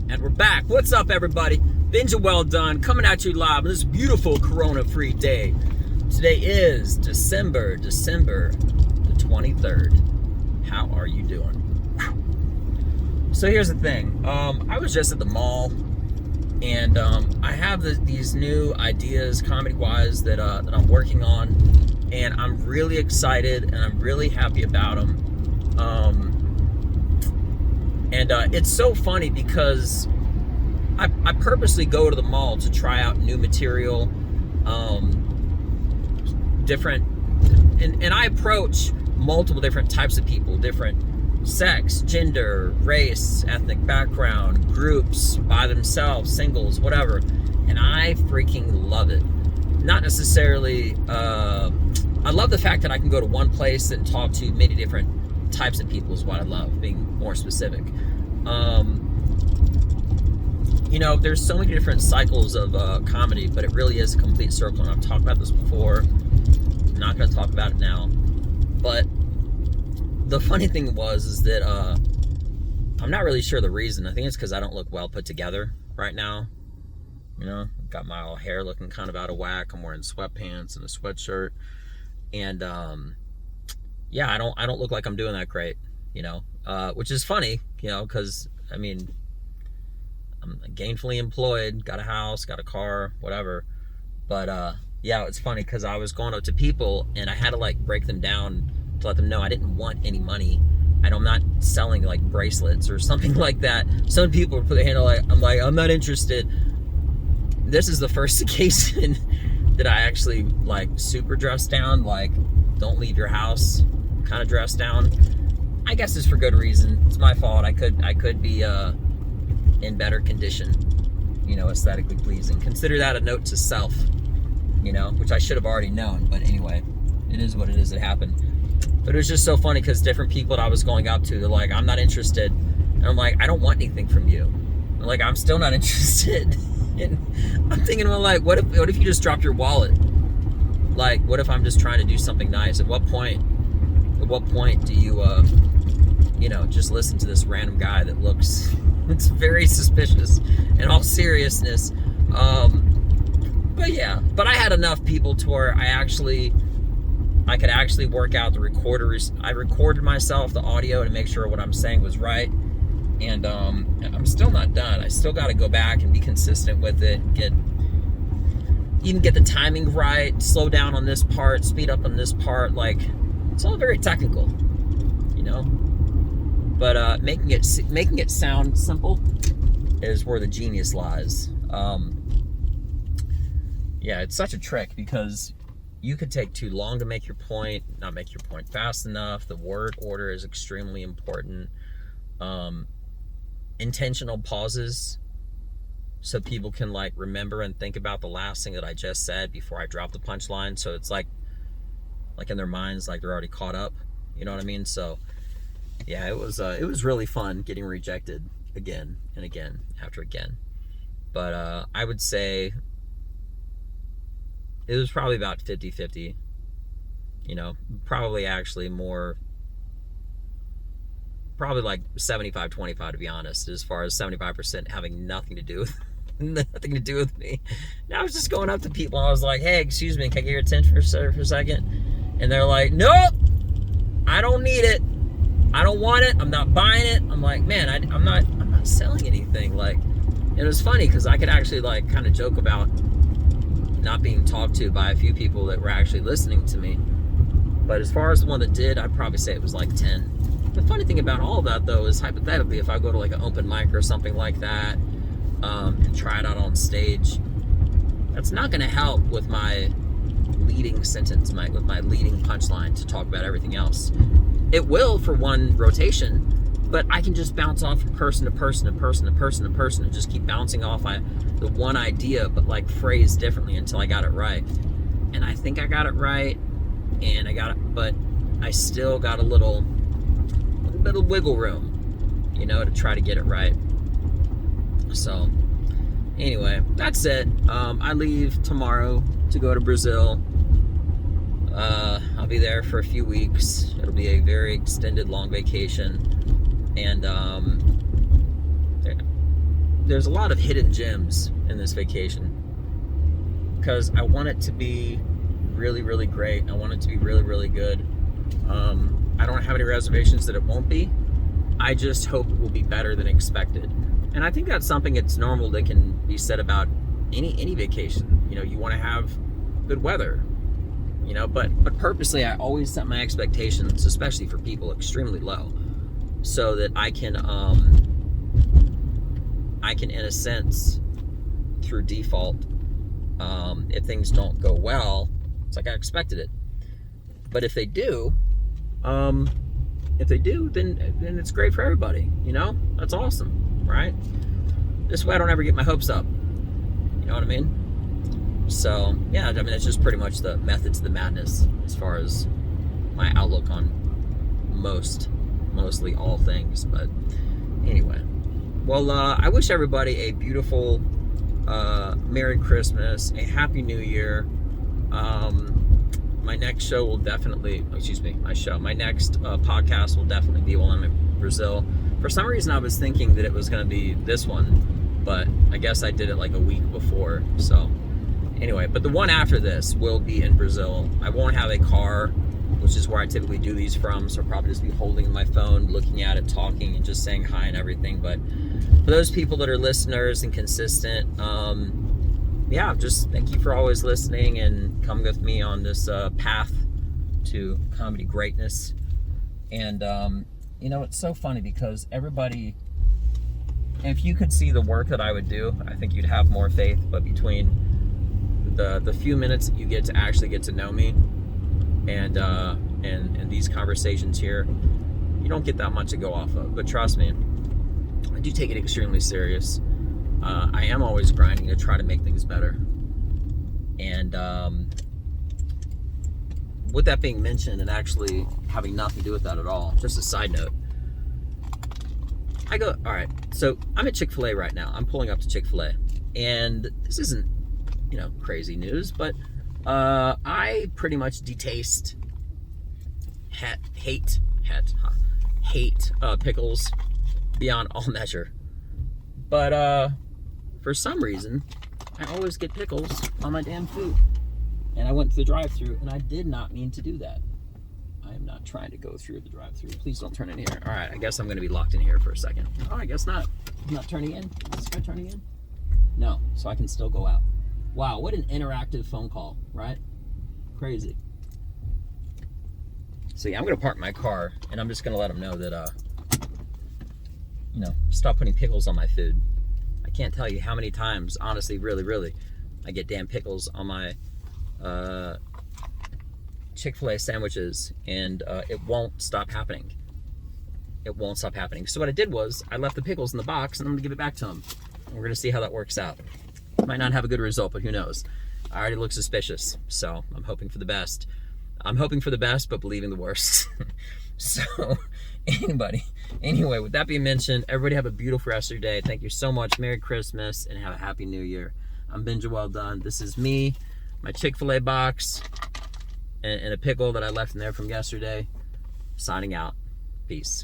And we're back. What's up, everybody? Benja Welldone coming at you live on this beautiful corona-free day. Today is December the 23rd. How are you doing? So here's the thing. I was just at the mall, and I have these new ideas, comedy-wise, that I'm working on, and I'm really excited and I'm really happy about them. It's so funny because I purposely go to the mall to try out new material, different, and I approach multiple different types of people, different sex, gender, race, ethnic background, groups, by themselves, singles, whatever, and I freaking love it. Not necessarily, I love the fact that I can go to one place and talk to many different types of people is what I love, being more specific. You know, there's so many different cycles of comedy, but it really is a complete circle, and I've talked about this before. I'm not going to talk about it now. But the funny thing is that I'm not really sure the reason. I think it's because I don't look well put together right now. You know, I've got my hair looking kind of out of whack. I'm wearing sweatpants and a sweatshirt. And yeah, I don't look like I'm doing that great, you know, which is funny, you know, because, I mean, I'm gainfully employed, got a house, got a car, whatever. But yeah, it's funny because I was going up to people and I had to like break them down to let them know I didn't want any money. I'm not selling like bracelets or something like that. Some people put their hand on, like, I'm not interested. This is the first occasion that I actually like super dressed down, like don't leave your house kind of dressed down. I guess it's for good reason. It's my fault. I could be in better condition, you know, aesthetically pleasing. Consider that a note to self, you know, which I should have already known, but anyway, it is what it is. It happened. But it was just so funny because different people that I was going up to, they're like, I'm not interested. And I'm like, I don't want anything from you. I'm like, I'm still not interested. And I'm thinking, well, like, what if you just dropped your wallet? Like, what if I'm just trying to do something nice? At what point do you, you know, just listen to this random guy that looks, it's very suspicious in all seriousness. But yeah, but I had enough people to where I could actually work out the recorders. I recorded myself, the audio, to make sure what I'm saying was right. And I'm still not done. I still got to go back and be consistent with it, even get the timing right, slow down on this part, speed up on this part. Like, it's all very technical, you know. But making it sound simple is where the genius lies. Yeah, it's such a trick because you could take too long to make your point, not make your point fast enough. The word order is extremely important. Intentional pauses so people can like remember and think about the last thing that I just said before I drop the punchline. So it's like in their minds, like they're already caught up. You know what I mean? So yeah, it was really fun getting rejected again and again after again. But I would say it was probably about 50-50. You know, probably actually more, probably like 75-25 to be honest, as far as 75% having nothing to do with me. Now I was just going up to people and I was like, hey, excuse me, can I get your attention for a second? And they're like, nope, I don't need it. I don't want it. I'm not buying it. I'm like, man, I'm not selling anything. Like, and it was funny because I could actually like kind of joke about not being talked to by a few people that were actually listening to me. But as far as the one that did, I'd probably say it was like 10. The funny thing about all of that, though, is hypothetically, if I go to like an open mic or something like that, and try it out on stage, that's not going to help with my leading sentence, with my leading punchline to talk about everything else. It will for one rotation, but I can just bounce off from person to person to person to person to person and just keep bouncing off the one idea, but like phrased differently until I got it right. And I think I got it right, and I got it, but I still got a little bit of wiggle room, you know, to try to get it right. So anyway, that's it. I leave tomorrow to go to Brazil. I'll be there for a few weeks. It'll be a very extended, long vacation. And there's a lot of hidden gems in this vacation, because I want it to be really, really great. I want it to be really, really good. I don't have any reservations that it won't be. I just hope it will be better than expected. And I think that's something that's normal that can be said about any vacation. You know, you want to have good weather, you know, but purposely I always set my expectations, especially for people, extremely low, so that I can in a sense, through default, if things don't go well, it's like I expected it. But if they do, then it's great for everybody, you know? That's awesome, right? This way I don't ever get my hopes up. You know what I mean? So, yeah, I mean, it's just pretty much the method to the madness as far as my outlook on mostly all things. But anyway, well, I wish everybody a beautiful Merry Christmas, a Happy New Year. My next show will definitely, my next podcast will definitely be while I'm in Brazil. For some reason, I was thinking that it was going to be this one, but I guess I did it like a week before. So anyway, but the one after this will be in Brazil. I won't have a car, which is where I typically do these from, so I'll probably just be holding my phone, looking at it, talking, and just saying hi and everything. But for those people that are listeners and consistent, yeah, just thank you for always listening and coming with me on this path to comedy greatness. And you know, it's so funny because everybody, if you could see the work that I would do, I think you'd have more faith. But between the few minutes that you get to actually get to know me and these conversations here, you don't get that much to go off of. But trust me, I do take it extremely serious. I am always grinding to try to make things better. And with that being mentioned, and actually having nothing to do with that at all, just a side note, all right, so I'm at Chick-fil-A right now. I'm pulling up to Chick-fil-A. And this isn't, you know, crazy news, but I pretty much detest, hate pickles beyond all measure. But for some reason, I always get pickles on my damn food. And I went to the drive-thru, and I did not mean to do that. I am not trying to go through the drive-thru. Please don't turn in here. All right, I guess I'm going to be locked in here for a second. Oh, I guess not. I'm not turning in. Is this guy turning in? No, so I can still go out. Wow, what an interactive phone call, right? Crazy. So yeah, I'm going to park my car, and I'm just going to let him know that, you know, stop putting pickles on my food. I can't tell you how many times, honestly, really, I get damn pickles on my Chick-fil-A sandwiches, and it won't stop happening. It won't stop happening. So what I did was, I left the pickles in the box, and I'm going to give it back to him. And we're going to see how that works out. Might not have a good result, but who knows? I already look suspicious, so I'm hoping for the best. I'm hoping for the best, but believing the worst. So, anyway, with that being mentioned, everybody have a beautiful rest of your day. Thank you so much. Merry Christmas, and have a Happy New Year. I'm Benja Welldone. This is me, my Chick-fil-A box, and a pickle that I left in there from yesterday. Signing out. Peace.